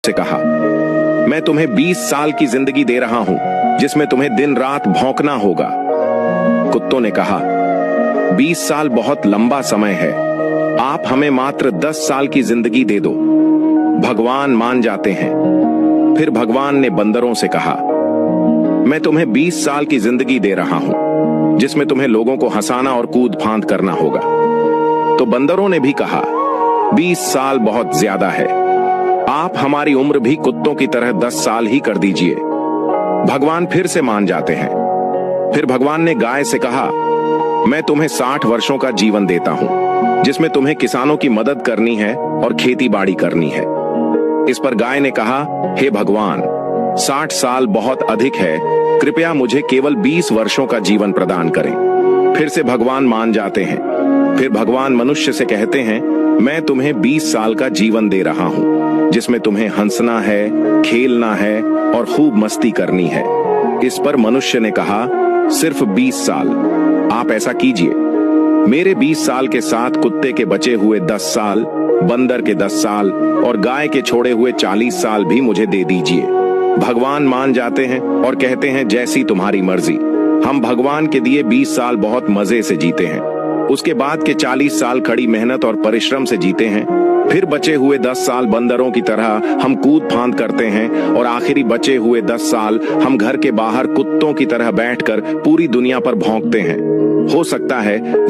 से कहा, मैं तुम्हें 20 साल की जिंदगी दे रहा हूं जिसमें तुम्हें दिन रात भौंकना होगा। कुत्तों ने कहा, 20 साल बहुत लंबा समय है, आप हमें मात्र 10 साल की जिंदगी दे दो। भगवान मान जाते हैं। फिर भगवान ने बंदरों से कहा, मैं तुम्हें 20 साल की जिंदगी दे रहा हूं जिसमें तुम्हें लोगों को हंसाना और कूद फांद करना होगा। तो बंदरों ने भी कहा, 20 साल बहुत ज्यादा है, आप हमारी उम्र भी कुत्तों की तरह 10 साल ही कर दीजिए। भगवान फिर से मान जाते हैं। फिर भगवान ने गाय से कहा, मैं तुम्हें 60 वर्षों का जीवन देता हूं जिसमें तुम्हें किसानों की मदद करनी है और खेती बाड़ी करनी है। इस पर गाय ने कहा, हे भगवान, 60 साल बहुत अधिक है, कृपया मुझे केवल 20 वर्षों का जीवन प्रदान करें। फिर से भगवान मान जाते हैं। फिर भगवान मनुष्य से कहते हैं, मैं तुम्हें 20 साल का जीवन दे रहा हूं जिसमें तुम्हें हंसना है, खेलना है और खूब मस्ती करनी है। इस पर मनुष्य ने कहा, सिर्फ 20 साल, आप ऐसा कीजिए, मेरे 20 साल के साथ कुत्ते के बचे हुए 10 साल, बंदर के 10 साल और गाय के छोड़े हुए 40 साल भी मुझे दे दीजिए। भगवान मान जाते हैं और कहते हैं, जैसी तुम्हारी मर्जी। हम भगवान के दिए 20 साल बहुत मजे से जीते हैं। उसके बाद के 40 साल कड़ी मेहनत और परिश्रम से जीते हैं। फिर बचे हुए 10 साल बंदरों की तरह हम कूद फांद करते हैं और आखिरी बचे हुए 10 साल हम घर के बाहर कुत्तों की तरह बैठकर पूरी दुनिया पर भौंकते हैं। हो सकता है